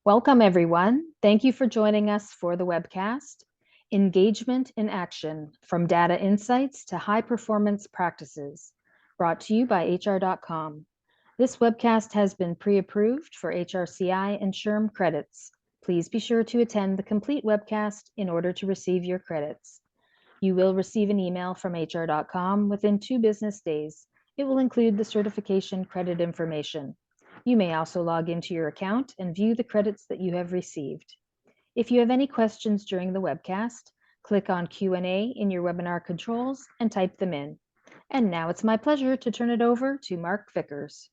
Welcome, everyone. Thank you for joining us for the webcast, Engagement in Action, from Data Insights to High Performance Practices, brought to you by HR.com. This webcast has been pre-approved for HRCI and SHRM credits. Please be sure to attend the complete webcast in order to receive your credits. You will receive an email from HR.com within 2 business days. It will include the certification credit information. You may also log into your account and view the credits that you have received. If you have any questions during the webcast, click on Q&A in your webinar controls and type them in. And now it's my pleasure to turn it over to Mark Vickers.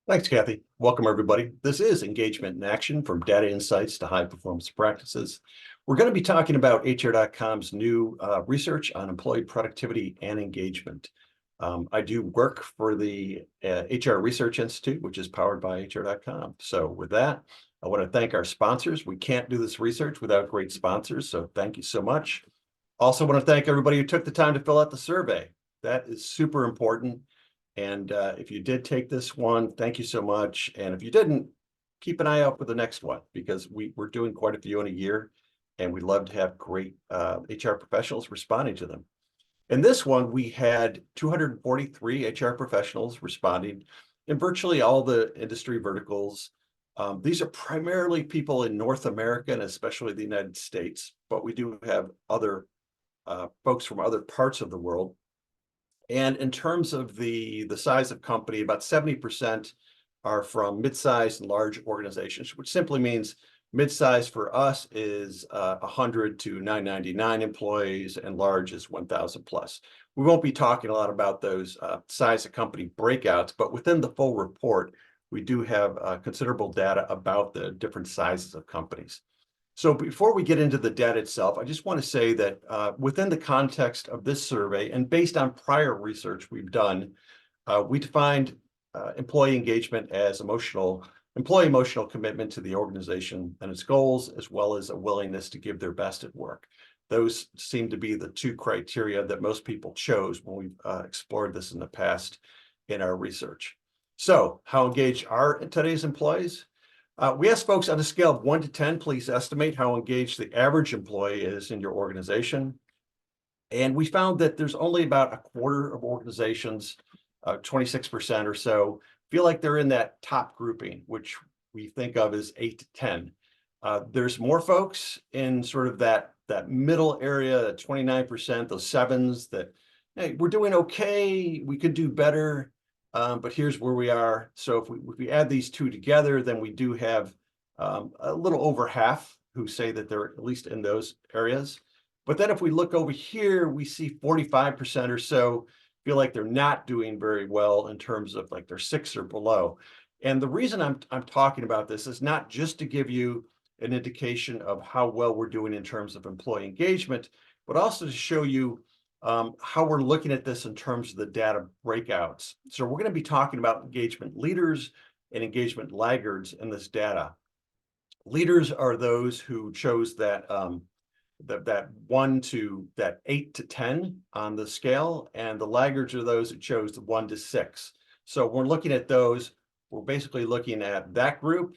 Thanks, Kathy. Welcome, everybody. This is Engagement in Action, from Data Insights to High Performance Practices. We're going to be talking about HR.com's new research on employee productivity and engagement. I do work for the HR Research Institute, which is powered by HR.com. So with that, I want to thank our sponsors. We can't do this research without great sponsors, so thank you so much. Also want to thank everybody who took the time to fill out the survey. That is super important. And if you did take this one, thank you so much. And if you didn't, keep an eye out for the next one, because we're doing quite a few in a year, and we'd love to have great HR professionals responding to them. In this one, we had 243 HR professionals responding in virtually all the industry verticals. These are primarily people in North America and especially the United States, but we do have other folks from other parts of the world. And in terms of the size of company, about 70% are from mid-sized and large organizations, which simply means mid-size for us is 100 to 999 employees, and large is 1,000 plus. We won't be talking a lot about those size of company breakouts, but within the full report, we do have considerable data about the different sizes of companies. So before we get into the data itself, I just want to say that within the context of this survey, and based on prior research we've done, we defined employee engagement as employee emotional commitment to the organization and its goals, as well as a willingness to give their best at work. Those seem to be the 2 criteria that most people chose when we've explored this in the past in our research. So how engaged are today's employees? We asked folks on a scale of 1 to 10, please estimate how engaged the average employee is in your organization. And we found that there's only about a quarter of organizations, 26% or so, feel like they're in that top grouping, which we think of as 8 to 10. There's more folks in sort of that middle area, that 29%, those 7s, that, hey, we're doing okay, we could do better. But here's where we are. So if we add these 2 together, then we do have a little over half who say that they're at least in those areas. But then if we look over here, we see 45% or so feel like they're not doing very well in terms of like they're 6 or below. And the reason I'm talking about this is not just to give you an indication of how well we're doing in terms of employee engagement, but also to show you how we're looking at this in terms of the data breakouts. So we're going to be talking about engagement leaders and engagement laggards in this data. Leaders are those who chose that 1 to that 8 to 10 on the scale, and the laggards are those who chose the 1 to 6. So we're looking at those. We're basically looking at that group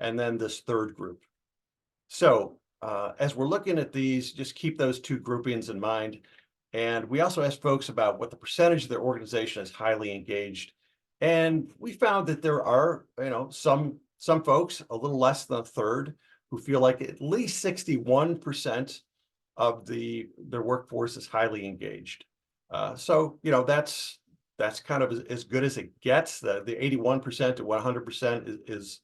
and then this third group. So as we're looking at these, just keep those 2 groupings in mind. And we also asked folks about what the percentage of their organization is highly engaged. And we found that there are, some folks, a little less than a third, who feel like at least 61% of their workforce is highly engaged. So, that's kind of as good as it gets. The 81% to 100% is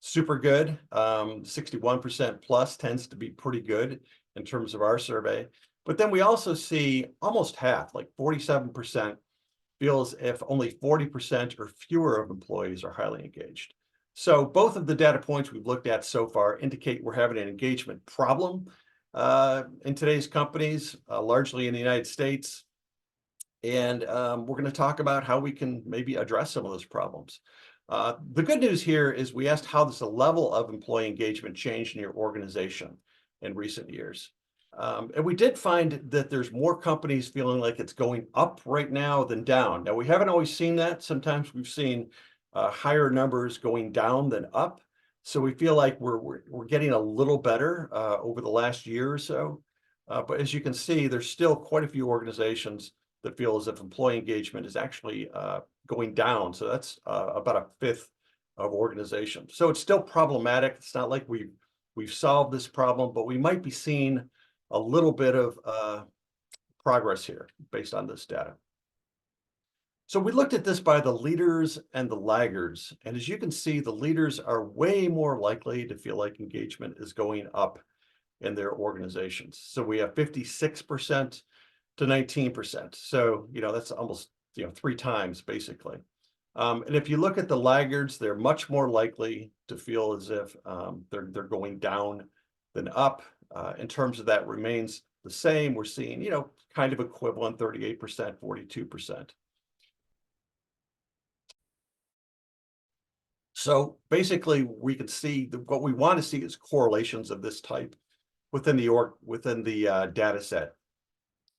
super good. 61% plus tends to be pretty good in terms of our survey. But then we also see almost half, like 47%, feel as if only 40% or fewer of employees are highly engaged. So both of the data points we've looked at so far indicate we're having an engagement problem in today's companies, largely in the United States. And we're going to talk about how we can maybe address some of those problems. The good news here is we asked how does the level of employee engagement change in your organization in recent years. And we did find that there's more companies feeling like it's going up right now than down. Now, we haven't always seen that. Sometimes we've seen higher numbers going down than up. So we feel like we're getting a little better over the last year or so. But as you can see, there's still quite a few organizations that feel as if employee engagement is actually going down. So that's about a fifth of organizations. So it's still problematic. It's not like we've solved this problem, but we might be seeing a little bit of progress here based on this data. So we looked at this by the leaders and the laggards. And as you can see, the leaders are way more likely to feel like engagement is going up in their organizations. So we have 56% to 19%. So, that's almost, 3 times basically. And if you look at the laggards, they're much more likely to feel as if they're going down than up. In terms of that remains the same. We're seeing, kind of equivalent 38%, 42%. So basically, we can see what we want to see is correlations of this type within the data set.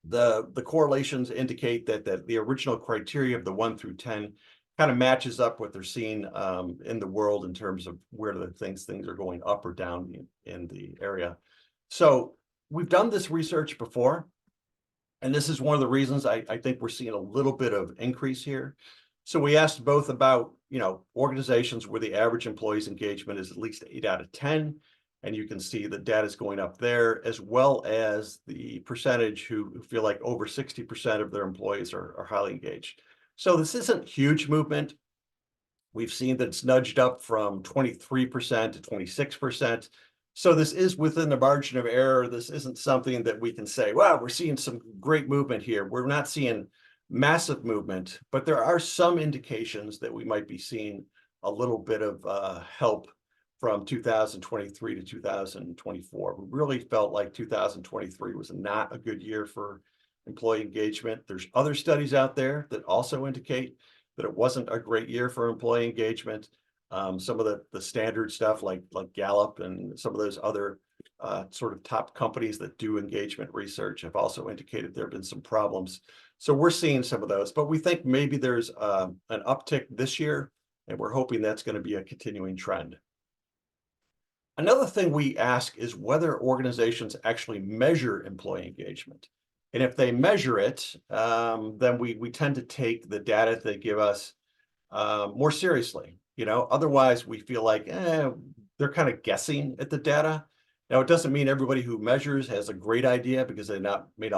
The correlations indicate that the original criteria of the 1 through 10 kind of matches up what they're seeing in the world in terms of where things are going up or down in the area. So we've done this research before, and this is one of the reasons I think we're seeing a little bit of increase here. So we asked both about, organizations where the average employee's engagement is at least 8 out of 10. And you can see the data is going up there, as well as the percentage who feel like over 60% of their employees are highly engaged. So this isn't huge movement. We've seen that it's nudged up from 23% to 26%. So this is within the margin of error. This isn't something that we can say, wow, we're seeing some great movement here. We're not seeing massive movement, but there are some indications that we might be seeing a little bit of help from 2023 to 2024. We really felt like 2023 was not a good year for employee engagement. There's other studies out there that also indicate that it wasn't a great year for employee engagement. Some of the standard stuff like Gallup and some of those other sort of top companies that do engagement research have also indicated there have been some problems. So we're seeing some of those, but we think maybe there's an uptick this year, and we're hoping that's going to be a continuing trend. Another thing we ask is whether organizations actually measure employee engagement. And if they measure it, then we tend to take the data they give us more seriously. Otherwise we feel like they're kind of guessing at the data. Now, it doesn't mean everybody who measures has a great idea, because they may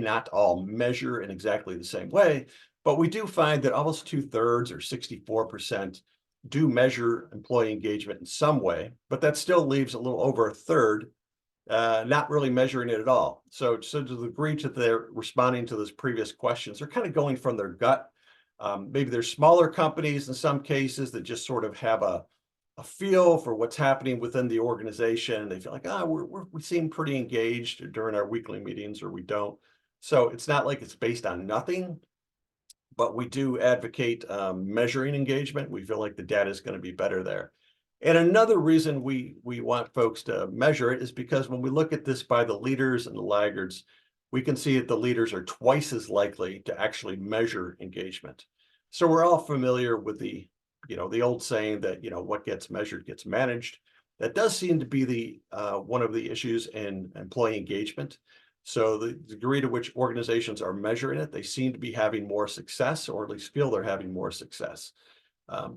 not all measure in exactly the same way. But we do find that almost 2/3 or 64% do measure employee engagement in some way, but that still leaves a little over a third not really measuring it at all. So to the degree that they're responding to those previous questions, they're kind of going from their gut. Maybe there's smaller companies in some cases that just sort of have a feel for what's happening within the organization. They feel like, we seem pretty engaged during our weekly meetings, or we don't. So it's not like it's based on nothing, but we do advocate measuring engagement. We feel like the data is going to be better there. And another reason we want folks to measure it is because when we look at this by the leaders and the laggards, we can see that the leaders are twice as likely to actually measure engagement. So we're all familiar with the old saying that, what gets measured gets managed. That does seem to be the one of the issues in employee engagement. So the degree to which organizations are measuring it, they seem to be having more success, or at least feel they're having more success.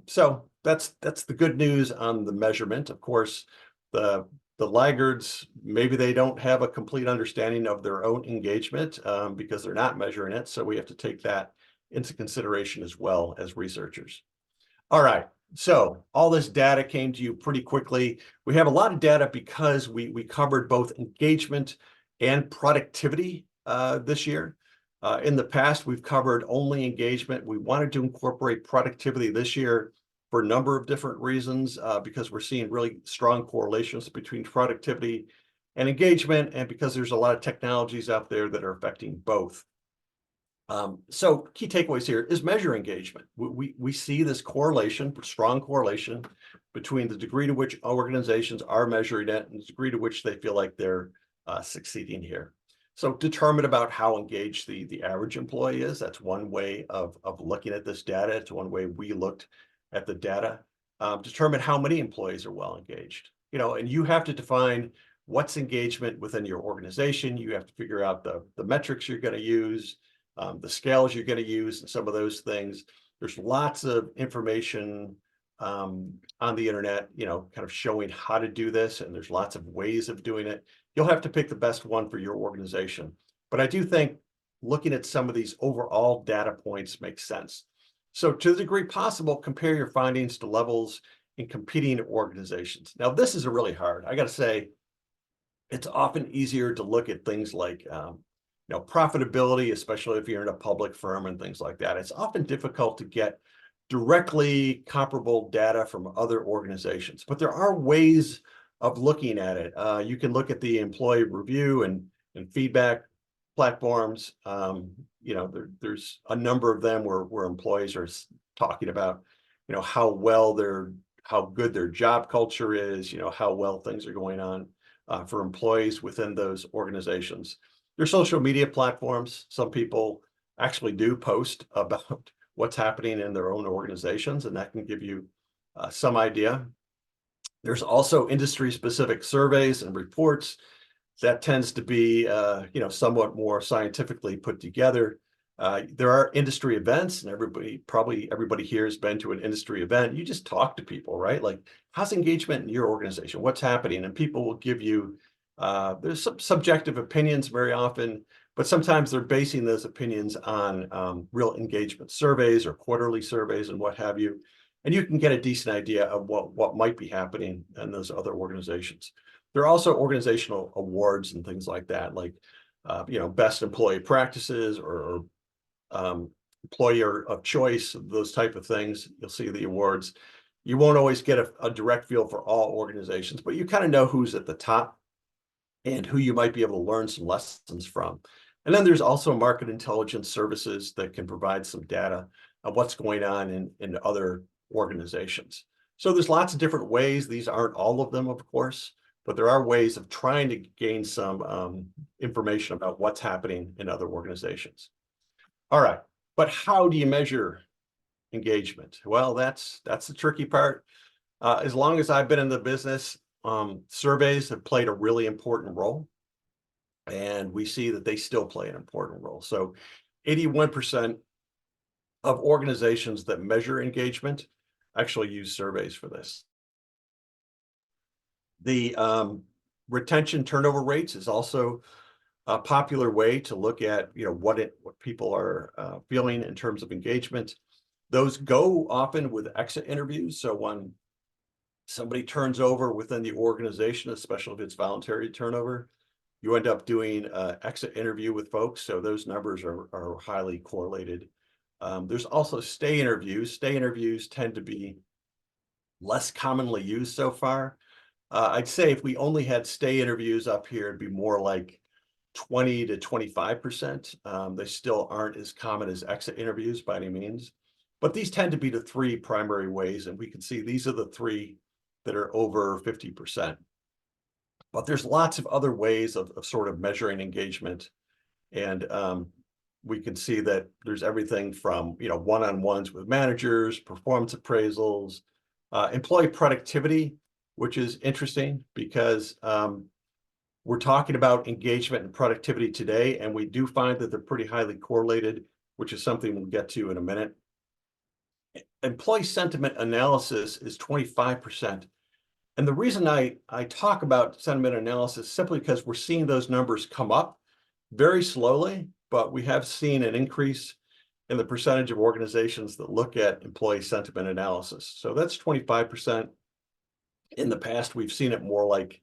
So that's the good news on the measurement. Of course, the laggards, maybe they don't have a complete understanding of their own engagement because they're not measuring it. So we have to take that into consideration as well as researchers. All right. So all this data came to you pretty quickly. We have a lot of data because we covered both engagement and productivity this year. In the past, we've covered only engagement. We wanted to incorporate productivity this year for a number of different reasons, because we're seeing really strong correlations between productivity and engagement, and because there's a lot of technologies out there that are affecting both. So key takeaways here is measure engagement. We see this correlation, strong correlation, between the degree to which organizations are measuring it and the degree to which they feel like they're succeeding here. So determine about how engaged the average employee is. That's one way of looking at this data. It's one way we looked at the data. determine how many employees are well engaged. And you have to define what's engagement within your organization. You have to figure out the metrics you're going to use, the scales you're going to use, and some of those things. There's lots of information on the internet, kind of showing how to do this, and there's lots of ways of doing it. You'll have to pick the best one for your organization. But I do think looking at some of these overall data points makes sense. So to the degree possible, compare your findings to levels in competing organizations. Now, this is really hard. I got to say, it's often easier to look at things like profitability, especially if you're in a public firm and things like that. It's often difficult to get directly comparable data from other organizations, but there are ways of looking at it. You can look at the employee review and feedback platforms. There's a number of them where employees are talking about, how good their job culture is, how well things are going on for employees within those organizations. There's social media platforms. Some people actually do post about what's happening in their own organizations, and that can give you some idea. There's also industry-specific surveys and reports that tends to be, somewhat more scientifically put together. There are industry events, and everybody here has been to an industry event. You just talk to people, right? Like, how's engagement in your organization? What's happening? And people will give you, there's some subjective opinions very often, but sometimes they're basing those opinions on real engagement surveys or quarterly surveys and what have you. And you can get a decent idea of what might be happening in those other organizations. There are also organizational awards and things like that, like best employee practices or employer of choice, those type of things. You'll see the awards. You won't always get a direct feel for all organizations, but you kind of know who's at the top and who you might be able to learn some lessons from. And then there's also market intelligence services that can provide some data of what's going on in other organizations. So there's lots of different ways. These aren't all of them, of course, but there are ways of trying to gain some information about what's happening in other organizations. All right, but how do you measure engagement? Well, that's the tricky part. As long as I've been in the business, surveys have played a really important role, and we see that they still play an important role. So 81% of organizations that measure engagement actually use surveys for this. The retention turnover rates is also a popular way to look at what people are feeling in terms of engagement. Those go often with exit interviews. So when somebody turns over within the organization, especially if it's voluntary turnover, you end up doing an exit interview with folks. So those numbers are highly correlated. There's also stay interviews. Stay interviews tend to be less commonly used so far. I'd say if we only had stay interviews up here, it'd be more like 20 to 25%. They still aren't as common as exit interviews by any means, but these tend to be the three primary ways, and we can see these are the three that are over 50%. But there's lots of other ways of sort of measuring engagement, and we can see that there's everything from one-on-ones with managers, performance appraisals, employee productivity, which is interesting because we're talking about engagement and productivity today, and we do find that they're pretty highly correlated, which is something we'll get to in a minute. Employee sentiment analysis is 25%. And the reason I talk about sentiment analysis simply because we're seeing those numbers come up very slowly, but we have seen an increase in the percentage of organizations that look at employee sentiment analysis. So that's 25%. In the past, we've seen it more like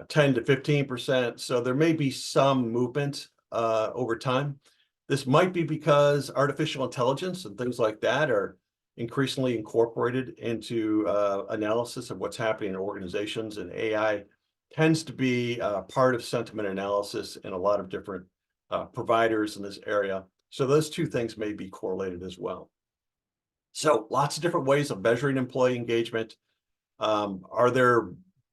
10 to 15%. So there may be some movement over time. This might be because artificial intelligence and things like that are increasingly incorporated into analysis of what's happening in organizations, and AI tends to be part of sentiment analysis in a lot of different providers in this area. So those two things may be correlated as well. So lots of different ways of measuring employee engagement. Are there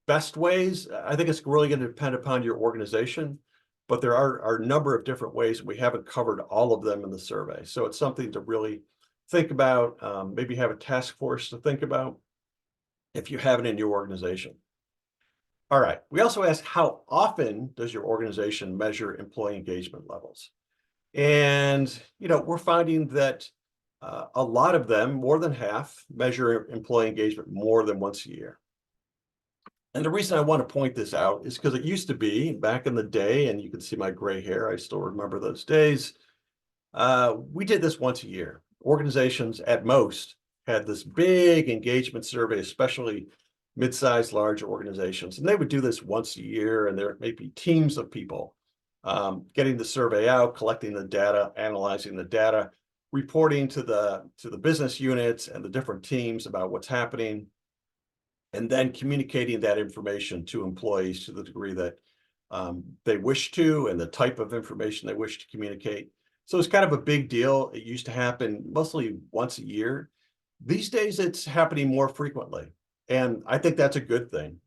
best ways? I think it's really going to depend upon your organization, but there are a number of different ways. We haven't covered all of them in the survey. So it's something to really think about, maybe have a task force to think about. if you have it in your organization. All right. We also ask, how often does your organization measure employee engagement levels? And, we're finding that a lot of them, more than half, measure employee engagement more than once a year. And the reason I want to point this out is because it used to be back in the day, and you can see my gray hair, I still remember those days. We did this once a year. Organizations at most had this big engagement survey, especially mid-sized large organizations. And they would do this once a year, and there may be teams of people getting the survey out, collecting the data, analyzing the data, reporting to the business units and the different teams about what's happening, and then communicating that information to employees to the degree that they wish to, and the type of information they wish to communicate. So it's kind of a big deal. It used to happen mostly once a year. These days, it's happening more frequently, and I think that's a good thing.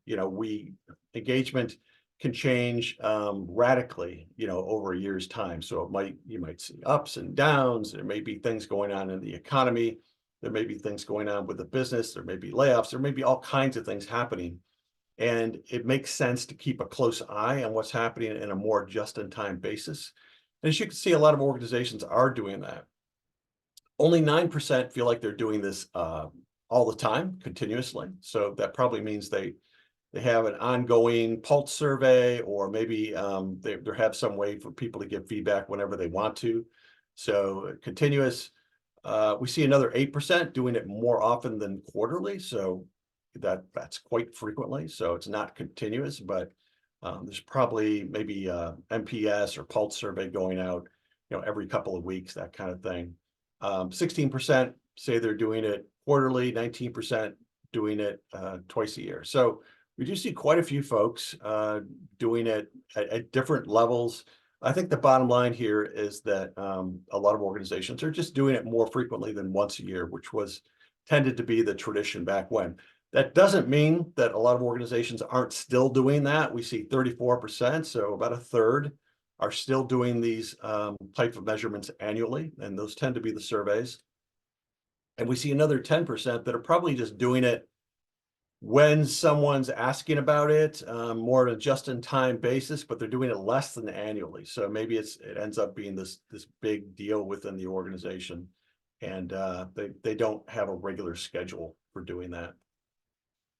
Engagement can change radically, over a year's time. So you might see ups and downs. There may be things going on in the economy. There may be things going on with the business. There may be layoffs. There may be all kinds of things happening. And it makes sense to keep a close eye on what's happening in a more just-in-time basis. And as you can see, a lot of organizations are doing that. Only 9% feel like they're doing this all the time, continuously. So that probably means they have an ongoing pulse survey, or maybe they have some way for people to give feedback whenever they want to. So continuous. We see another 8% doing it more often than quarterly. So that's quite frequently. So it's not continuous, but there's probably maybe MPS or pulse survey going out, every couple of weeks, that kind of thing. 16% say they're doing it quarterly, 19% doing it twice a year. So we do see quite a few folks doing it at different levels. I think the bottom line here is that a lot of organizations are just doing it more frequently than once a year, which tended to be the tradition back when. That doesn't mean that a lot of organizations aren't still doing that. We see 34%, so about a third, are still doing these type of measurements annually, and those tend to be the surveys. And we see another 10% that are probably just doing it when someone's asking about it, more on a just-in-time basis, but they're doing it less than annually. So maybe it ends up being this big deal within the organization, and they don't have a regular schedule for doing that.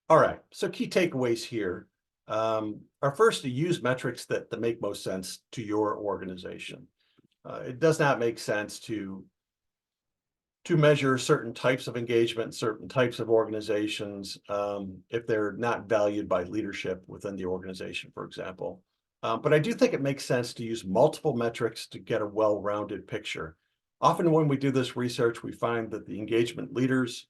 All right, so key takeaways here are, first, to use metrics that make most sense to your organization. It does not make sense to measure certain types of engagement, certain types of organizations, if they're not valued by leadership within the organization, for example. But I do think it makes sense to use multiple metrics to get a well-rounded picture. Often when we do this research, we find that the engagement leaders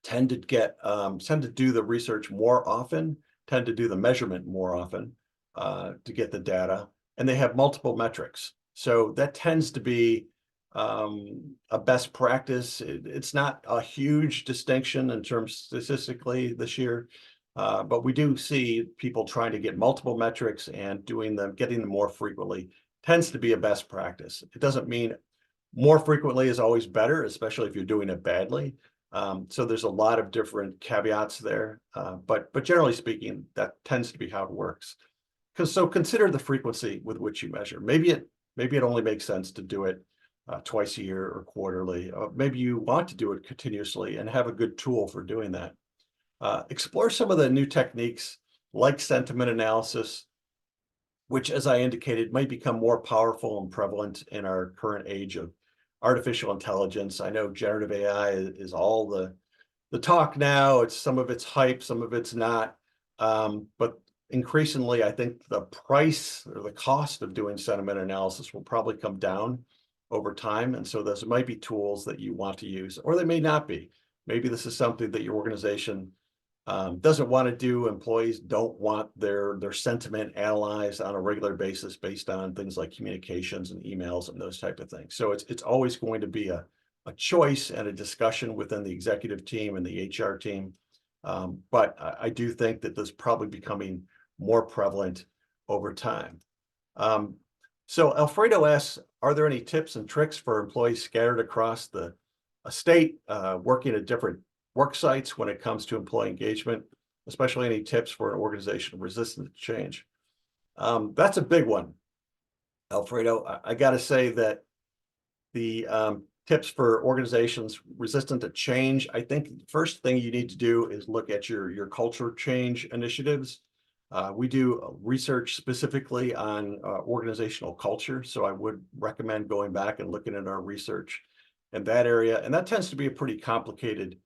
tend to do the research more often, tend to do the measurement more often to get the data, and they have multiple metrics. So that tends to be a best practice. It's not a huge distinction in terms statistically this year, but we do see people trying to get multiple metrics, and getting them more frequently tends to be a best practice. It doesn't mean more frequently is always better, especially if you're doing it badly. So there's a lot of different caveats there, but generally speaking, that tends to be how it works. So consider the frequency with which you measure. Maybe it only makes sense to do it twice a year or quarterly. Maybe you want to do it continuously and have a good tool for doing that. Explore some of the new techniques like sentiment analysis, which, as I indicated, might become more powerful and prevalent in our current age of artificial intelligence. I know generative AI is all the talk now. Some of it's hype, some of it's not. But increasingly, I think the price or the cost of doing sentiment analysis will probably come down over time. And so those might be tools that you want to use, or they may not be. Maybe this is something that your organization doesn't want to do. Employees don't want their sentiment analyzed on a regular basis based on things like communications and emails and those type of things. So it's always going to be a choice and a discussion within the executive team and the HR team. But I do think that this is probably becoming more prevalent over time. So Alfredo asks, are there any tips and tricks for employees scattered across a state, working at different work sites when it comes to employee engagement, especially any tips for an organization resistant to change. That's a big one, Alfredo. I got to say that the tips for organizations resistant to change, I think the first thing you need to do is look at your culture change initiatives. We do research specifically on organizational culture, so I would recommend going back and looking at our research in that area. And that tends to be a pretty complicated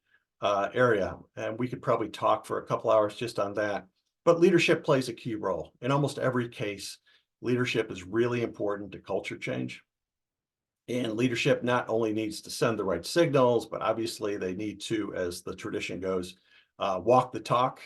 area, and we could probably talk for a couple hours just on that. But leadership plays a key role. In almost every case, leadership is really important to culture change. And leadership not only needs to send the right signals, but obviously they need to, as the tradition goes, walk the talk.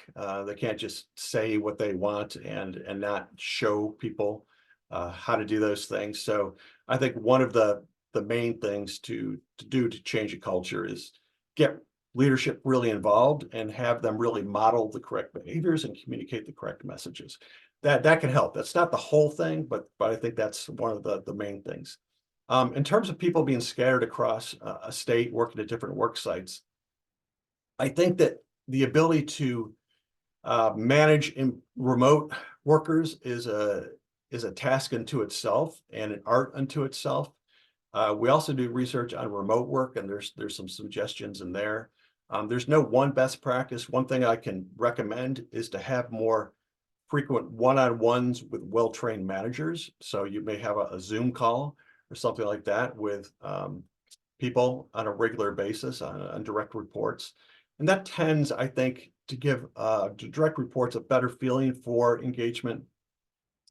They can't just say what they want and not show people how to do those things. So I think one of the main things to do to change a culture is get leadership really involved and have them really model the correct behaviors and communicate the correct messages. That can help. That's not the whole thing, but I think that's one of the main things. In terms of people being scattered across a state, working at different work sites, I think that the ability to manage remote workers is a task unto itself and an art unto itself. We also do research on remote work, and there's some suggestions in there. There's no one best practice. One thing I can recommend is to have more frequent one-on-ones with well-trained managers. So you may have a Zoom call or something like that with people on a regular basis on direct reports. And that tends, I think, to give to direct reports a better feeling for engagement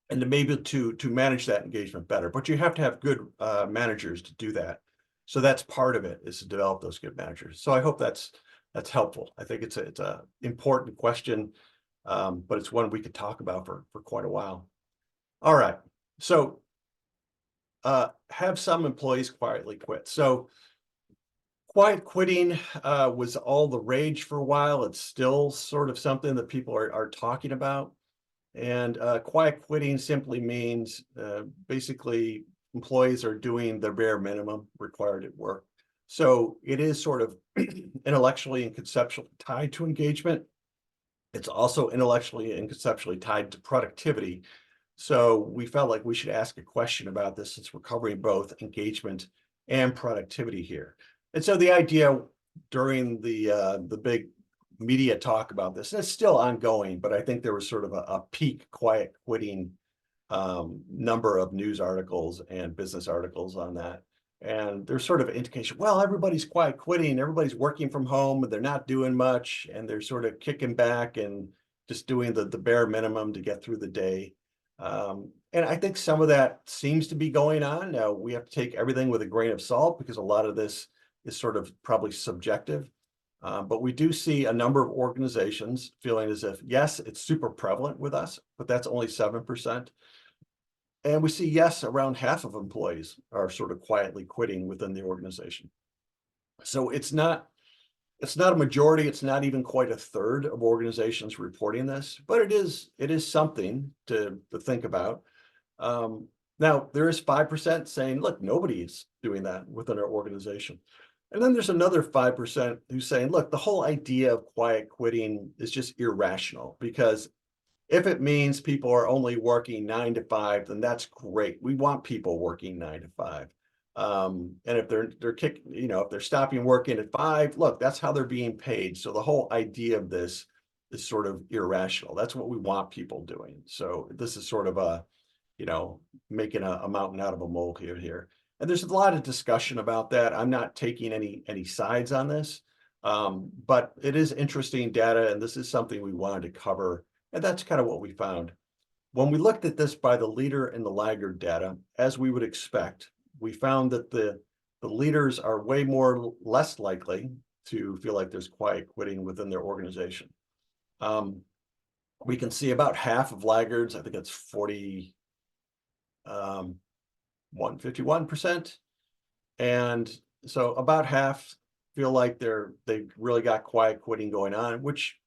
and to maybe to manage that engagement better. But you have to have good managers to do that. So that's part of it, is to develop those good managers. So I hope that's helpful. I think it's a important question, but it's one we could talk about for quite a while. All right. So have some employees quietly quit. So quiet quitting was all the rage for a while. It's still sort of something that people are talking about. And quiet quitting simply means basically employees are doing the bare minimum required at work. So it is sort of intellectually and conceptually tied to engagement. It's also intellectually and conceptually tied to productivity. So we felt like we should ask a question about this, since we're covering both engagement and productivity here. And so the idea during the big media talk about this, and it's still ongoing, but I think there was sort of a peak quiet quitting number of news articles and business articles on that. And there's sort of an indication, well, everybody's quiet quitting, everybody's working from home, and they're not doing much, and they're sort of kicking back and just doing the bare minimum to get through the day. And I think some of that seems to be going on. Now, we have to take everything with a grain of salt, because a lot of this is sort of probably subjective. But we do see a number of organizations feeling as if, yes, it's super prevalent with us, but that's only 7%. And we see, yes, around half of employees are sort of quietly quitting within the organization. So it's not a majority. It's not even quite a third of organizations reporting this, but it is something to think about. Now, there is 5% saying, look, nobody's doing that within our organization. And then there's another 5% who's saying, look, the whole idea of quiet quitting is just irrational, because if it means people are only working 9 to 5, then that's great. We want people working 9 to 5. And if they're if they're stopping working at 5, look, that's how they're being paid. So the whole idea of this is sort of irrational. That's what we want people doing. So this is sort of making a mountain out of a molehill here. And there's a lot of discussion about that. I'm not taking any sides on this, but it is interesting data, and this is something we wanted to cover. And that's kind of what we found. When we looked at this by the leader and the laggard data, as we would expect, we found that the leaders are way less likely to feel like there's quiet quitting within their organization. We can see about half of laggards, I think it's 51%. And so about half feel like they've really got quiet quitting going on, which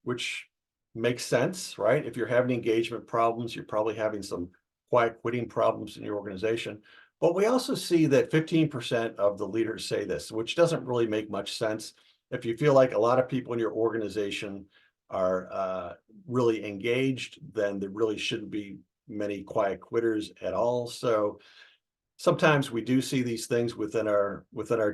makes sense, right? If you're having engagement problems, you're probably having some quiet quitting problems in your organization. But we also see that 15% of the leaders say this, which doesn't really make much sense. If you feel like a lot of people in your organization are really engaged, then there really shouldn't be many quiet quitters at all. So sometimes we do see these things within our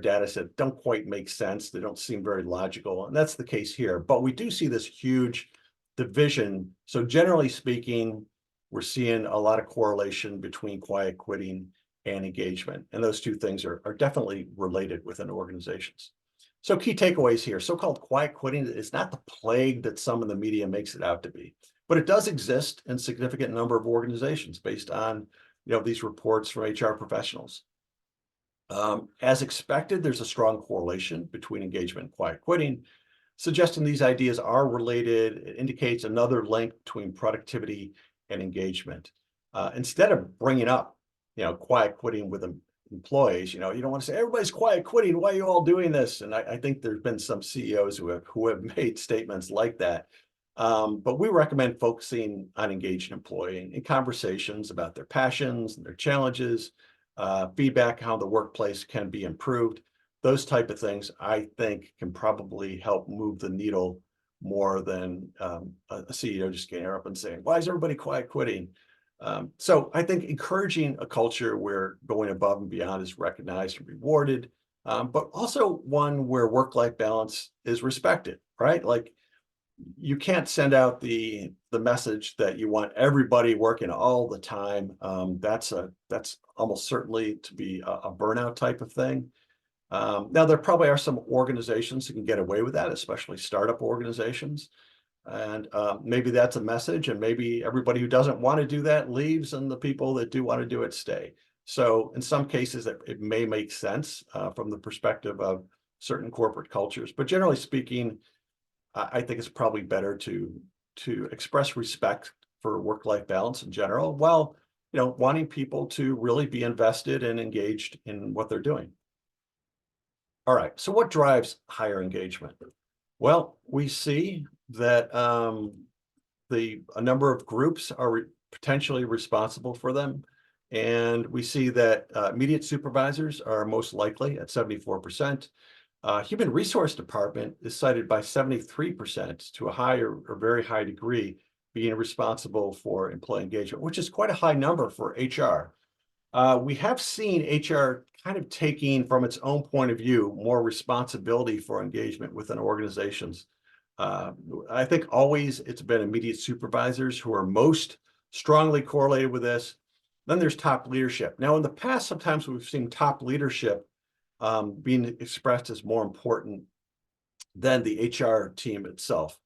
data set don't quite make sense. They don't seem very logical, and that's the case here. But we do see this huge division. So generally speaking, we're seeing a lot of correlation between quiet quitting and engagement, and those two things are definitely related within organizations. So key takeaways here: so-called quiet quitting is not the plague that some in the media makes it out to be, but it does exist in a significant number of organizations based on these reports from HR professionals. As expected, there's a strong correlation between engagement and quiet quitting, suggesting these ideas are related. It indicates another link between productivity and engagement. Instead of bringing up, quiet quitting with employees, you don't want to say everybody's quiet quitting. Why are you all doing this? And I think there's been some CEOs who have made statements like that. But we recommend focusing on engaged employee in conversations about their passions and their challenges, feedback, how the workplace can be improved. Those type of things, I think, can probably help move the needle more than a CEO just getting up and saying, why is everybody quiet quitting? So I think encouraging a culture where going above and beyond is recognized and rewarded, but also one where work-life balance is respected, right? Like, you can't send out the message that you want everybody working all the time. That's almost certainly to be a burnout type of thing. Now, there probably are some organizations that can get away with that, especially startup organizations. And maybe that's a message, and maybe everybody who doesn't want to do that leaves, and the people that do want to do it stay. So in some cases, it may make sense from the perspective of certain corporate cultures. But generally speaking, I think it's probably better to express respect for work-life balance in general, while wanting people to really be invested and engaged in what they're doing. All right, so what drives higher engagement? Well, we see that a number of groups are potentially responsible for them, and we see that immediate supervisors are most likely at 74%. Human resource department is cited by 73% to a higher or very high degree being responsible for employee engagement, which is quite a high number for HR. We have seen HR kind of taking, from its own point of view, more responsibility for engagement within organizations. I think always it's been immediate supervisors who are most strongly correlated with this. Then there's top leadership. Now, in the past, sometimes we've seen top leadership being expressed as more important than the HR team itself.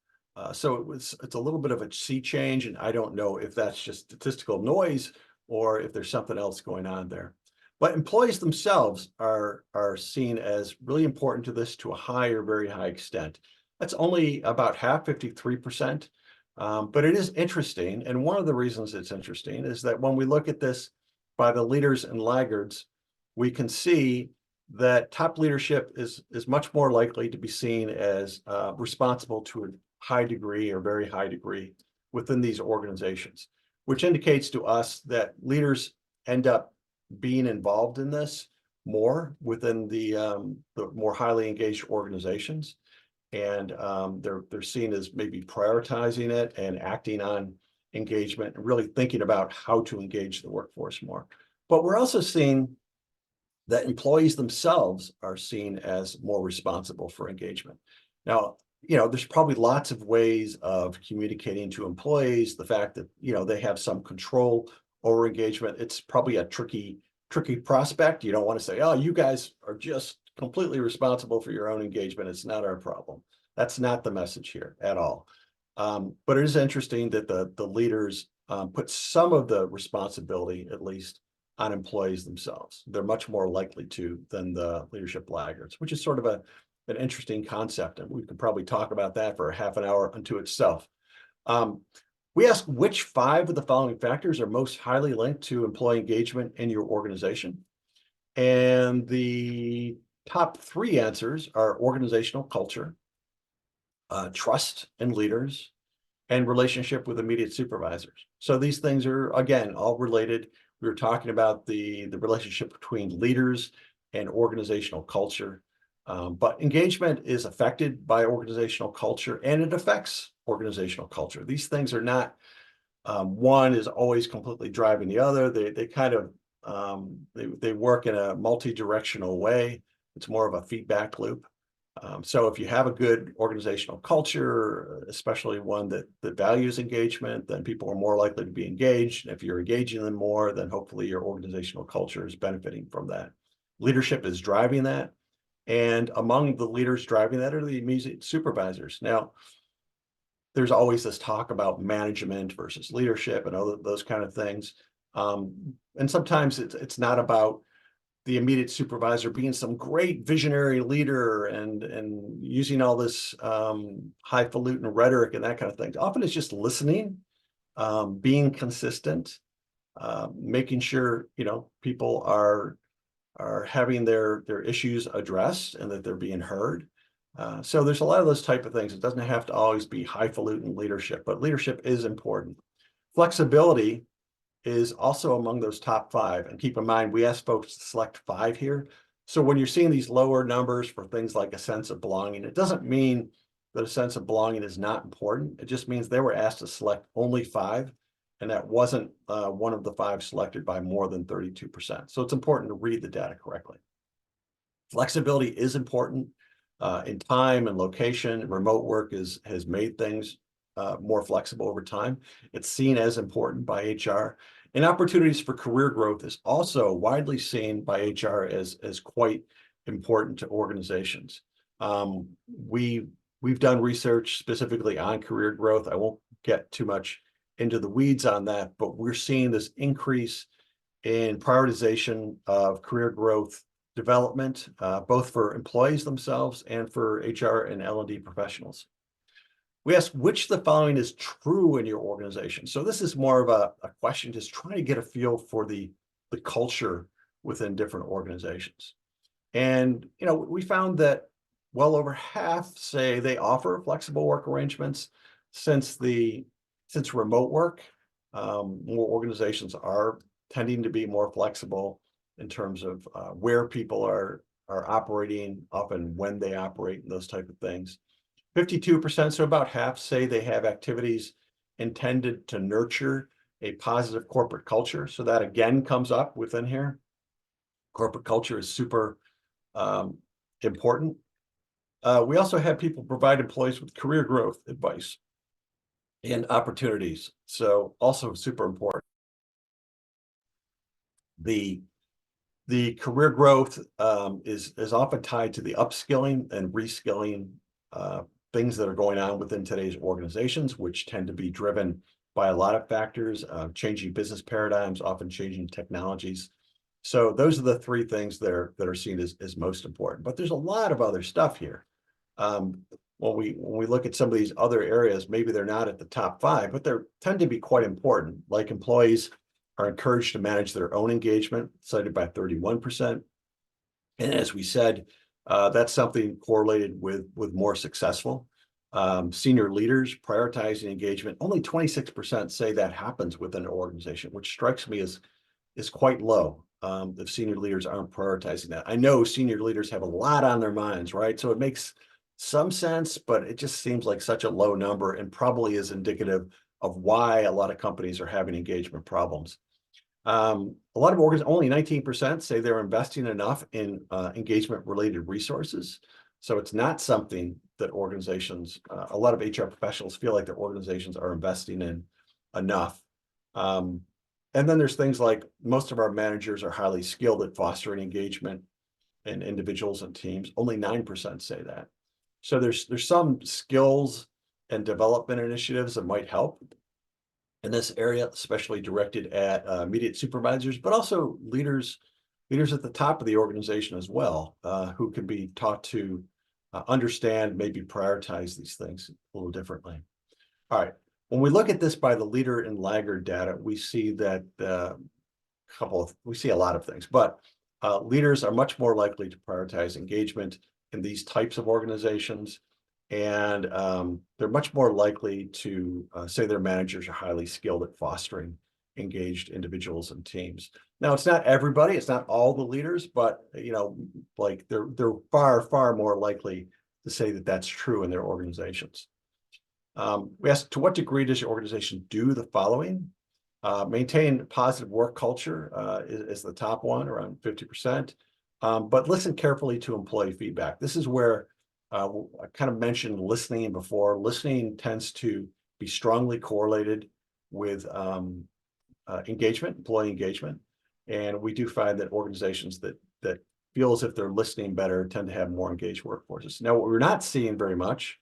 So it's a little bit of a sea change, and I don't know if that's just statistical noise or if there's something else going on there. But employees themselves are seen as really important to this to a high or very high extent. That's only about half, 53%. But it is interesting, and one of the reasons it's interesting is that when we look at this by the leaders and laggards, we can see that top leadership is much more likely to be seen as responsible to a high degree or very high degree within these organizations, which indicates to us that leaders end up being involved in this more within the more highly engaged organizations. And they're seen as maybe prioritizing it and acting on engagement and really thinking about how to engage the workforce more. But we're also seeing that employees themselves are seen as more responsible for engagement. Now, there's probably lots of ways of communicating to employees the fact that, they have some control over engagement. It's probably a tricky prospect. You don't want to say, oh, you guys are just completely responsible for your own engagement. It's not our problem. That's not the message here at all. But it is interesting that the leaders put some of the responsibility, at least, on employees themselves. They're much more likely to than the leadership laggards, which is sort of an interesting concept. And we could probably talk about that for a half an hour unto itself. We asked which 5 of the following factors are most highly linked to employee engagement in your organization. And the top 3 answers are organizational culture, trust in leaders, and relationship with immediate supervisors. So these things are, again, all related. We were talking about the relationship between leaders and organizational culture. But engagement is affected by organizational culture, and it affects organizational culture. These things are not, one is always completely driving the other. They kind of, they work in a multi-directional way. It's more of a feedback loop. So if you have a good organizational culture, especially one that values engagement, then people are more likely to be engaged. If you're engaging them more, then hopefully your organizational culture is benefiting from that. Leadership is driving that. And among the leaders driving that are the immediate supervisors. Now, there's always this talk about management versus leadership and other those kind of things. And sometimes it's not about the immediate supervisor being some great visionary leader and using all this highfalutin rhetoric and that kind of thing. Often it's just listening, being consistent, making sure people are having their issues addressed and that they're being heard. So there's a lot of those type of things. It doesn't have to always be highfalutin leadership, but leadership is important. Flexibility is also among those top 5. And keep in mind, we asked folks to select 5 here. So when you're seeing these lower numbers for things like a sense of belonging, it doesn't mean that a sense of belonging is not important. It just means they were asked to select only 5. And that wasn't one of the 5 selected by more than 32%. So it's important to read the data correctly. Flexibility is important in time and location. Remote work has made things more flexible over time. It's seen as important by HR. And opportunities for career growth is also widely seen by HR as quite important to organizations. We've done research specifically on career growth. I won't get too much into the weeds on that, but we're seeing this increase in prioritization of career growth development, both for employees themselves and for HR and L&D professionals. We asked which of the following is true in your organization. So this is more of a question just trying to get a feel for the culture within different organizations. And we found that well over half say they offer flexible work arrangements. Since remote work, more organizations are tending to be more flexible in terms of where people are operating, often when they operate, and those type of things. 52%, so about half, say they have activities intended to nurture a positive corporate culture. So that again comes up within here. Corporate culture is super important. We also have people provide employees with career growth advice and opportunities. So also super important. The career growth is often tied to the upskilling and reskilling things that are going on within today's organizations, which tend to be driven by a lot of factors, changing business paradigms, often changing technologies. So those are the 3 things that are seen as most important. But there's a lot of other stuff here. When we look at some of these other areas, maybe they're not at the top 5, but they tend to be quite important. Like employees are encouraged to manage their own engagement, cited by 31%. And as we said, that's something correlated with more successful. Senior leaders prioritizing engagement, only 26% say that happens within an organization, which strikes me as quite low. If senior leaders aren't prioritizing that. I know senior leaders have a lot on their minds, right? So it makes some sense, but it just seems like such a low number and probably is indicative of why a lot of companies are having engagement problems. A lot of organizations, only 19% say they're investing enough in engagement-related resources. So it's not something that organizations, a lot of HR professionals feel like their organizations are investing in enough. And then there's things like most of our managers are highly skilled at fostering engagement in individuals and teams. Only 9% say that. So there's some skills and development initiatives that might help in this area, especially directed at immediate supervisors, but also leaders at the top of the organization as well, who can be taught to understand, maybe prioritize these things a little differently. All right. When we look at this by the leader and laggard data, we see that we see a lot of things, but leaders are much more likely to prioritize engagement in these types of organizations. And they're much more likely to say their managers are highly skilled at fostering engaged individuals and teams. Now, it's not everybody, it's not all the leaders, but like they're far more likely to say that that's true in their organizations. We asked, to what degree does your organization do the following? Maintain positive work culture is the top one, around 50%. But listen carefully to employee feedback. This is where I kind of mentioned listening before. Listening tends to be strongly correlated with employee engagement. And we do find that organizations that feel as if they're listening better tend to have more engaged workforces. Now, what we're not seeing very much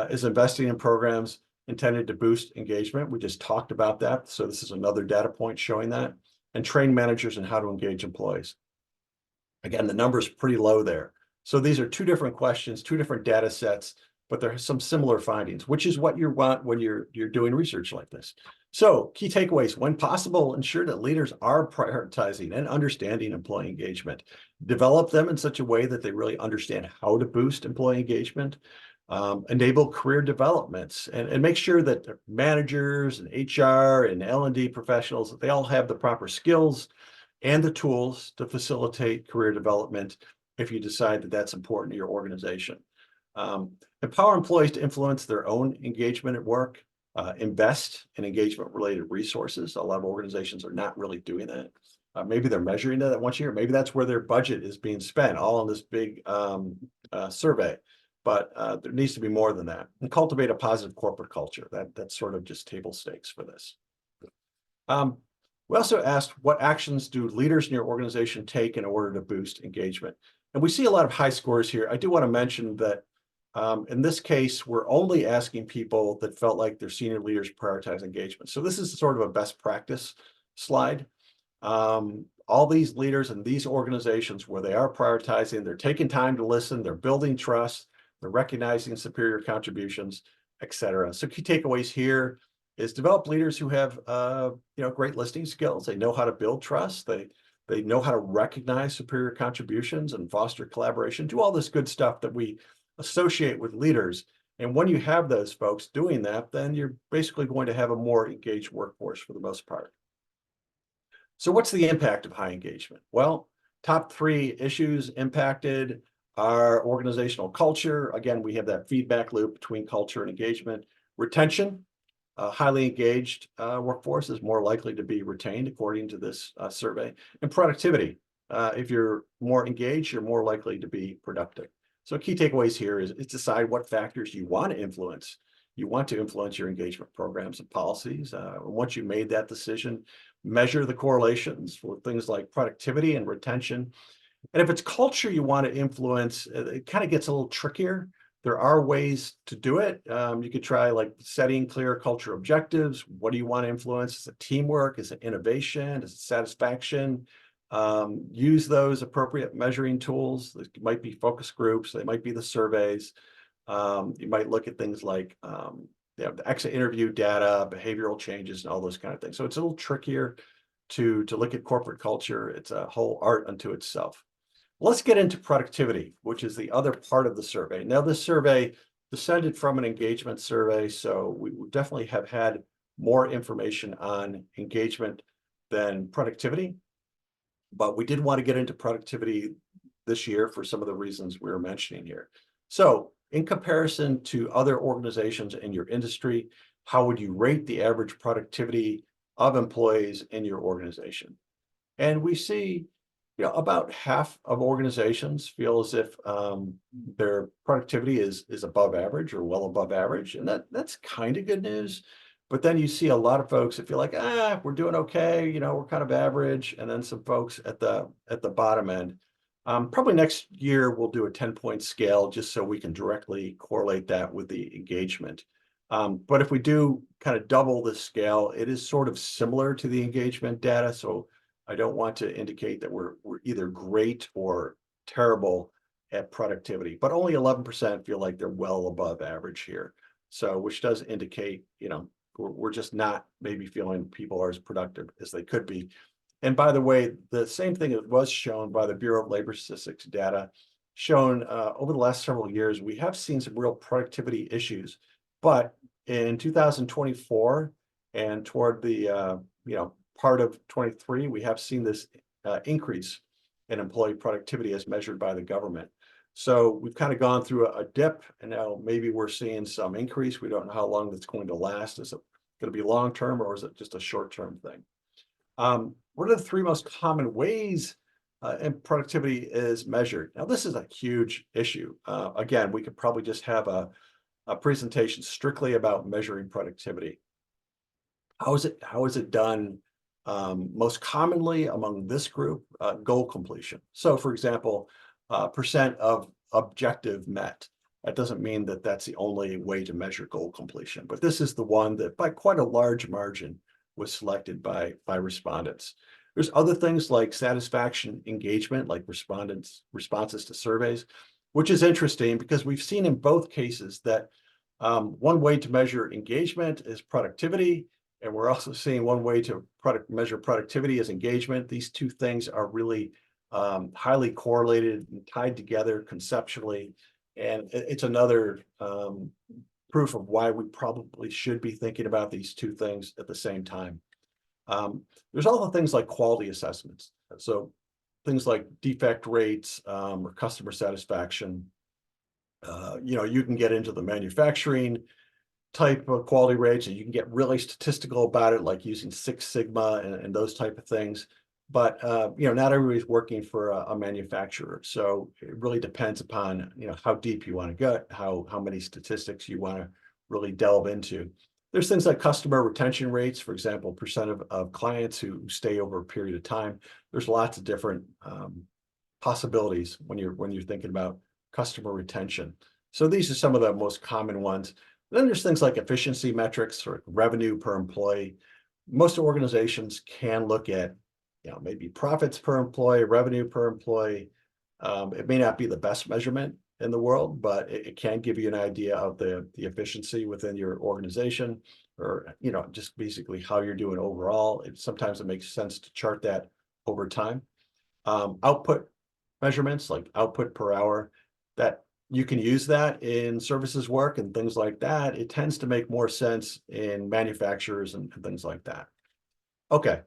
is investing in programs intended to boost engagement. We just talked about that. So this is another data point showing that. And train managers in how to engage employees. Again, the number is pretty low there. So these are two different questions, two different data sets, but there are some similar findings, which is what you want when you're doing research like this. So key takeaways: when possible, ensure that leaders are prioritizing and understanding employee engagement. Develop them in such a way that they really understand how to boost employee engagement. Enable career developments, and make sure that managers and HR and L&D professionals, that they all have the proper skills and the tools to facilitate career development if you decide that that's important to your organization. Empower employees to influence their own engagement at work. Invest in engagement-related resources. A lot of organizations are not really doing that. Maybe they're measuring that once a year. Maybe that's where their budget is being spent, all on this big survey. But there needs to be more than that. And cultivate a positive corporate culture. That's sort of just table stakes for this. We also asked, what actions do leaders in your organization take in order to boost engagement? And we see a lot of high scores here. I do want to mention that in this case, we're only asking people that felt like their senior leaders prioritize engagement. So this is sort of a best practice slide. All these leaders in these organizations where they are prioritizing, they're taking time to listen, they're building trust, they're recognizing superior contributions, et cetera. So key takeaways here is develop leaders who have great listening skills. They know how to build trust. They know how to recognize superior contributions and foster collaboration, do all this good stuff that we associate with leaders. And when you have those folks doing that, then you're basically going to have a more engaged workforce for the most part. So what's the impact of high engagement? Well, top 3 issues impacted are organizational culture. Again, we have that feedback loop between culture and engagement. Retention. A highly engaged workforce is more likely to be retained, according to this survey. And productivity. If you're more engaged, you're more likely to be productive. So key takeaways here is decide what factors you want to influence. You want to influence your engagement programs and policies. Once you made that decision, measure the correlations for things like productivity and retention. And if it's culture you want to influence, it kind of gets a little trickier. There are ways to do it. You could try like setting clear culture objectives. What do you want to influence? Is it teamwork? Is it innovation? Is it satisfaction? Use those appropriate measuring tools. It might be focus groups. They might be the surveys. You might look at things like the exit interview data, behavioral changes, and all those kind of things. So it's a little trickier to look at corporate culture. It's a whole art unto itself. Let's get into productivity, which is the other part of the survey. Now, this survey descended from an engagement survey, so we definitely have had more information on engagement than productivity. But we did want to get into productivity this year for some of the reasons we were mentioning here. So in comparison to other organizations in your industry, how would you rate the average productivity of employees in your organization? And we see about half of organizations feel as if their productivity is above average or well above average. And that's kind of good news. But then you see a lot of folks that feel like, we're doing okay, we're kind of average. And then some folks at the bottom end. Probably next year, we'll do a 10-point scale just so we can directly correlate that with the engagement. But if we do kind of double the scale, it is sort of similar to the engagement data. So I don't want to indicate that we're either great or terrible at productivity, but only 11% feel like they're well above average here. So, which does indicate, we're just not maybe feeling people are as productive as they could be. And by the way, the same thing that was shown by the Bureau of Labor Statistics data shown over the last several years, we have seen some real productivity issues. But in 2024 and toward the part of 23, we have seen this increase in employee productivity as measured by the government. So we've kind of gone through a dip, and now maybe we're seeing some increase. We don't know how long that's going to last. Is it going to be long-term, or is it just a short-term thing? What are the three most common ways and productivity is measured? Now, this is a huge issue. Again, we could probably just have a presentation strictly about measuring productivity. How is it done most commonly among this group? Goal completion. So, for example, percent of objective met. That doesn't mean that that's the only way to measure goal completion, but this is the one that by quite a large margin was selected by respondents. There's other things like satisfaction engagement, like responses to surveys, which is interesting because we've seen in both cases that one way to measure engagement is productivity, and we're also seeing one way to measure productivity is engagement. These two things are really highly correlated and tied together conceptually, and it's another proof of why we probably should be thinking about these two things at the same time. There's also things like quality assessments. So things like defect rates or customer satisfaction. You can get into the manufacturing type of quality rates, and you can get really statistical about it, like using Six Sigma and those type of things. But not everybody's working for a manufacturer, so it really depends upon how deep you want to go, how many statistics you want to really delve into. There's things like customer retention rates, for example, percent of clients who stay over a period of time. There's lots of different possibilities when you're thinking about customer retention. So these are some of the most common ones. Then there's things like efficiency metrics or revenue per employee. Most organizations can look at maybe profits per employee, revenue per employee. It may not be the best measurement in the world, but it can give you an idea of the efficiency within your organization, or just basically how you're doing overall. Sometimes it makes sense to chart that over time. Output measurements like output per hour, that you can use that in services work and things like that. It tends to make more sense in manufacturers and things like that. Okay.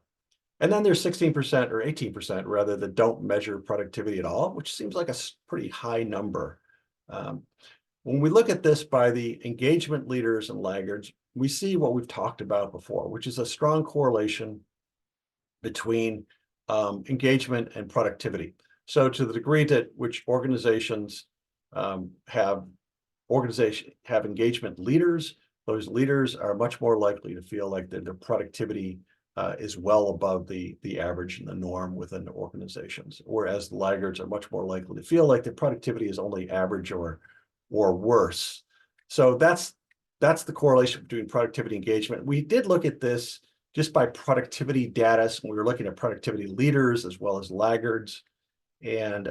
And then there's 16% or 18% rather that don't measure productivity at all, which seems like a pretty high number. When we look at this by the engagement leaders and laggards, we see what we've talked about before, which is a strong correlation between engagement and productivity. So to the degree that which organizations have engagement leaders, those leaders are much more likely to feel like their productivity is well above the average and the norm within the organizations, whereas the laggards are much more likely to feel like their productivity is only average or worse. So that's the correlation between productivity and engagement. We did look at this just by productivity data. So we were looking at productivity leaders as well as laggards. And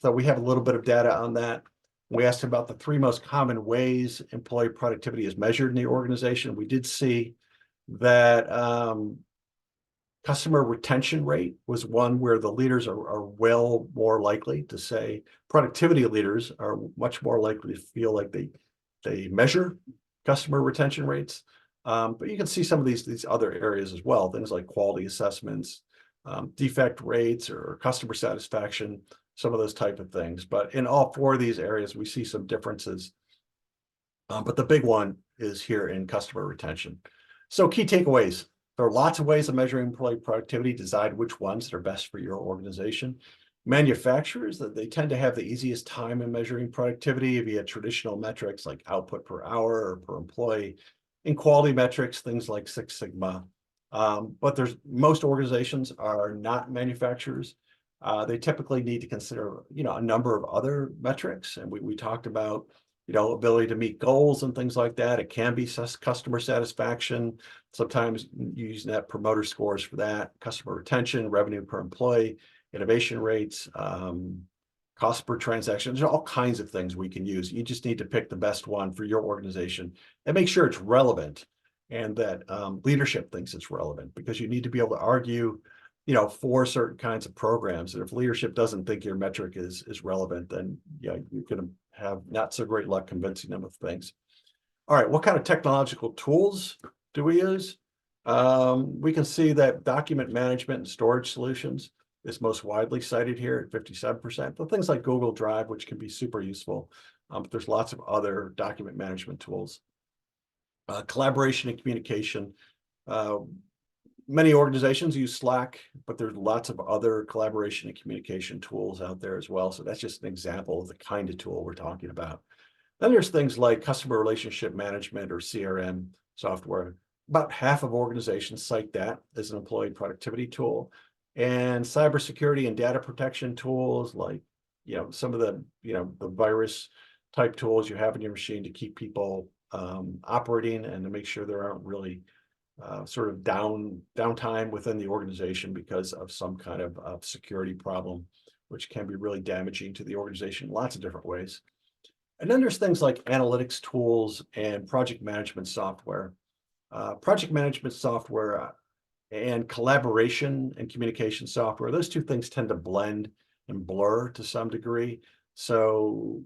so we have a little bit of data on that. We asked about the three most common ways employee productivity is measured in the organization. We did see that customer retention rate was one where the leaders are well more likely to say, productivity leaders are much more likely to feel like they measure customer retention rates. But you can see some of these other areas as well, things like quality assessments, defect rates or customer satisfaction, some of those type of things. But in all four of these areas, we see some differences. But the big one is here in customer retention. So key takeaways. There are lots of ways of measuring employee productivity. Decide which ones that are best for your organization. Manufacturers, that they tend to have the easiest time in measuring productivity via traditional metrics like output per hour or per employee. In quality metrics, things like Six Sigma. But most organizations are not manufacturers. They typically need to consider, a number of other metrics. And we talked about, ability to meet goals and things like that. It can be customer satisfaction. Sometimes using net promoter scores for that, customer retention, revenue per employee, innovation rates, cost per transaction. There's all kinds of things we can use. You just need to pick the best one for your organization and make sure it's relevant and that leadership thinks it's relevant, because you need to be able to argue, for certain kinds of programs. And if leadership doesn't think your metric is relevant, then you're going to have not so great luck convincing them of things. All right, what kind of technological tools do we use? We can see that document management and storage solutions is most widely cited here at 57%. But things like Google Drive, which can be super useful. But there's lots of other document management tools. Collaboration and communication. Uh, Many organizations use Slack, but there's lots of other collaboration and communication tools out there as well. So that's just an example of the kind of tool we're talking about. Then there's things like customer relationship management or CRM software. About half of organizations cite that as an employee productivity tool. And cybersecurity and data protection tools like, some of the virus type tools you have in your machine to keep people operating and to make sure there aren't really sort of downtime within the organization because of some kind of security problem, which can be really damaging to the organization in lots of different ways. And then there's things like analytics tools and project management software. Project management software and collaboration and communication software, those two things tend to blend and blur to some degree. So,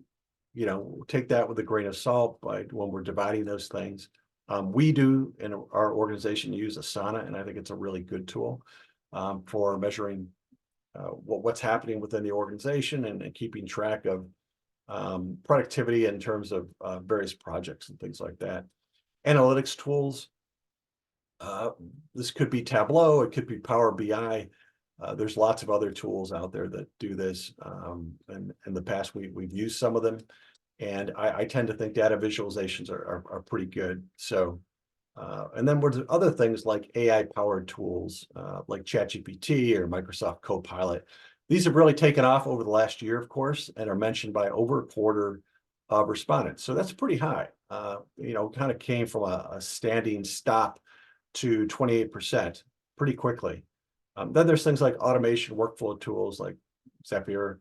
take that with a grain of salt when we're dividing those things. We do in our organization use Asana, and I think it's a really good tool for measuring what's happening within the organization and keeping track of productivity in terms of various projects and things like that. Analytics tools, this could be Tableau, it could be Power BI. There's lots of other tools out there that do this. And in the past, we've used some of them. And I tend to think data visualizations are pretty good. So, and then there's other things like AI-powered tools like ChatGPT or Microsoft Copilot. These have really taken off over the last year, of course, and are mentioned by over a quarter of respondents. So that's pretty high. Kind of came from a standing stop to 28% pretty quickly. Then there's things like automation workflow tools like Zapier,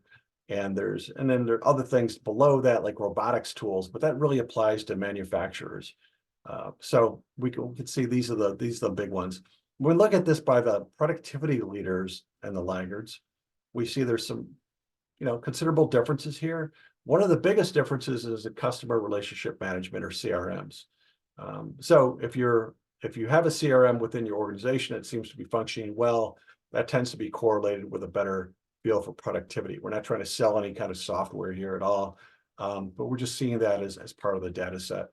and then there are other things below that like robotics tools, but that really applies to manufacturers. So we can see these are the big ones. When we look at this by the productivity leaders and the laggards, we see there's some considerable differences here. One of the biggest differences is the customer relationship management or CRMs. So if you have a CRM within your organization, it seems to be functioning well. That tends to be correlated with a better feel for productivity. We're not trying to sell any kind of software here at all, but we're just seeing that as part of the data set.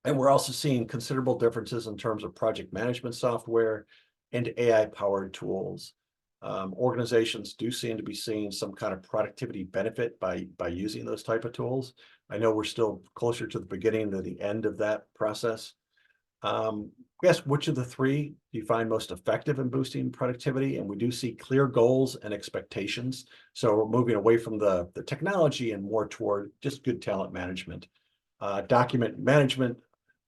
And we're also seeing considerable differences in terms of project management software and AI-powered tools. Organizations do seem to be seeing some kind of productivity benefit by using those type of tools. I know we're still closer to the beginning than the end of that process. Guess which of the three do you find most effective in boosting productivity? And we do see clear goals and expectations. So we're moving away from the technology and more toward just good talent management. Document management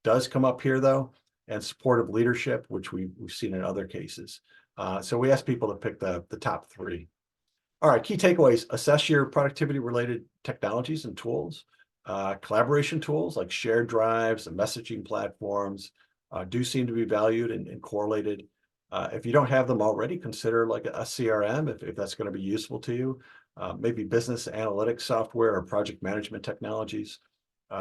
does come up here though, and supportive leadership, which we've seen in other cases. So we ask people to pick the top three. All right, key takeaways: assess your productivity related technologies and tools. Collaboration tools like shared drives and messaging platforms do seem to be valued and correlated. If you don't have them already, consider like a CRM if that's going to be useful to you. Maybe business analytics software or project management technologies.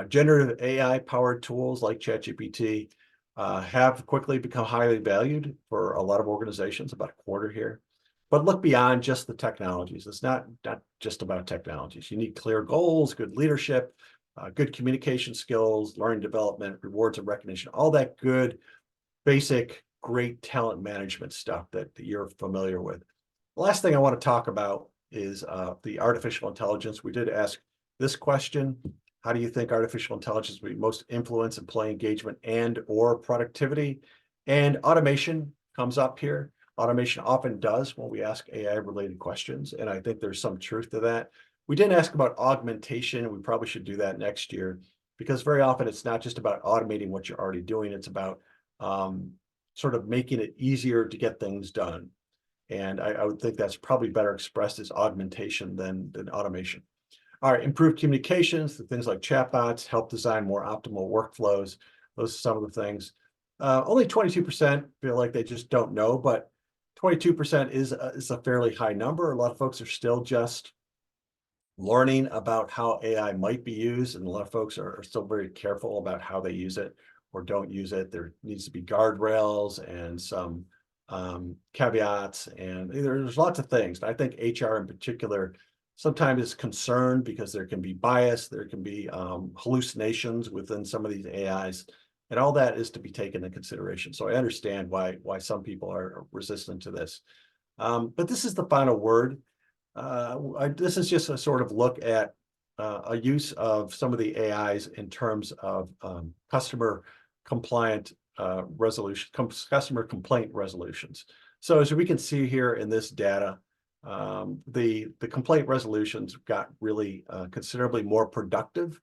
Generative AI powered tools like ChatGPT have quickly become highly valued for a lot of organizations, about a quarter here. But look beyond just the technologies. It's not just about technologies. You need clear goals, good leadership, good communication skills, learning development, rewards and recognition, all that good, basic, great talent management stuff that you're familiar with. The last thing I want to talk about is the artificial intelligence. We did ask this question: how do you think artificial intelligence will most influence employee engagement and or productivity? And automation comes up here. Automation often does when we ask AI-related questions, and I think there's some truth to that. We didn't ask about augmentation, and we probably should do that next year, because very often it's not just about automating what you're already doing, it's about sort of making it easier to get things done. And I would think that's probably better expressed as augmentation than automation. All right, improved communications, things like chatbots, help design more optimal workflows. Those are some of the things. Only 22% feel like they just don't know, but 22% is a fairly high number. A lot of folks are still just learning about how AI might be used, and a lot of folks are still very careful about how they use it. or don't use it. There needs to be guardrails and some caveats, and there's lots of things. I think HR in particular sometimes is concerned because there can be bias, there can be hallucinations within some of these AIs, and all that is to be taken into consideration. So I understand why some people are resistant to this. But this is the final word. This is just a sort of look at a use of some of the AIs in terms of customer compliant customer complaint resolutions. So as we can see here in this data, the complaint resolutions got really considerably more productive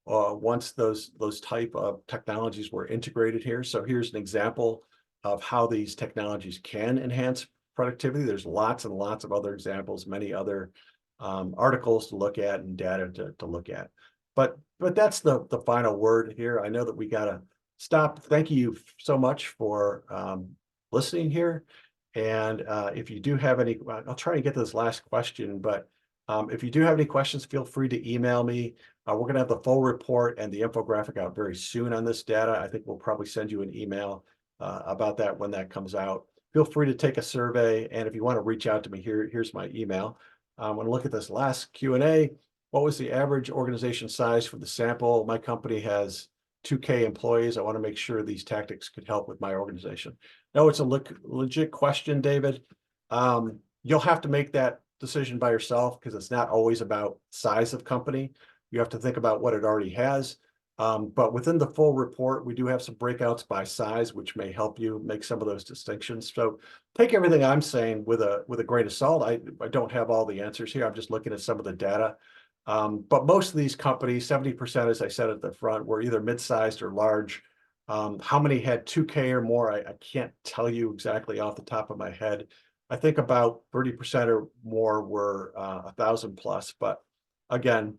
once those type of technologies were integrated here. So here's an example of how these technologies can enhance productivity. There's lots and lots of other examples, many other articles to look at and data to look at. But that's the final word here. I know that we got to stop. Thank you so much for listening here. And if you do have any, I'll try to get to this last question, but if you do have any questions, feel free to email me. We're going to have the full report and the infographic out very soon on this data. I think we'll probably send you an email about that when that comes out. Feel free to take a survey. And if you want to reach out to me, here's my email. I'm going to look at this last Q&A. What was the average organization size for the sample? My company has 2K employees. I want to make sure these tactics could help with my organization. No, it's a legit question, David. You'll have to make that decision by yourself because it's not always about size of company. You have to think about what it already has. But within the full report, we do have some breakouts by size, which may help you make some of those distinctions. So take everything I'm saying with a grain of salt. I don't have all the answers here. I'm just looking at some of the data. But most of these companies, 70%, as I said at the front, were either mid-sized or large. How many had 2K or more? I can't tell you exactly off the top of my head. I think about 30% or more were 1,000 plus. But again,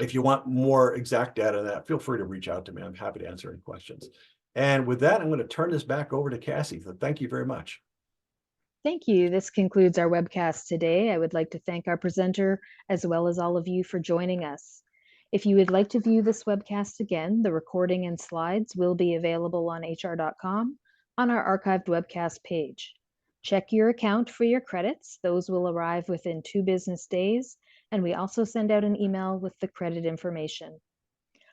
if you want more exact data on that, feel free to reach out to me. I'm happy to answer any questions. And with that, I'm going to turn this back over to Cassie. So thank you very much. Thank you. This concludes our webcast today. I would like to thank our presenter as well as all of you for joining us. If you would like to view this webcast again, the recording and slides will be available on HR.com on our archived webcast page. Check your account for your credits. Those will arrive within 2 business days, and we also send out an email with the credit information.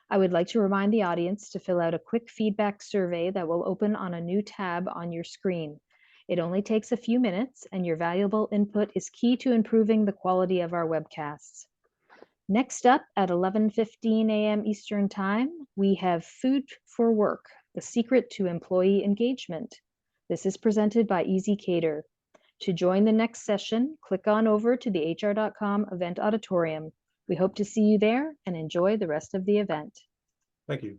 I would like to remind the audience to fill out a quick feedback survey that will open on a new tab on your screen. It only takes a few minutes, and your valuable input is key to improving the quality of our webcasts. Next up at 11:15 a.m. Eastern Time, we have Food for Work, the secret to employee engagement. This is presented by Easy Cater. To join the next session, click on over to the HR.com event auditorium. We hope to see you there and enjoy the rest of the event. Thank you.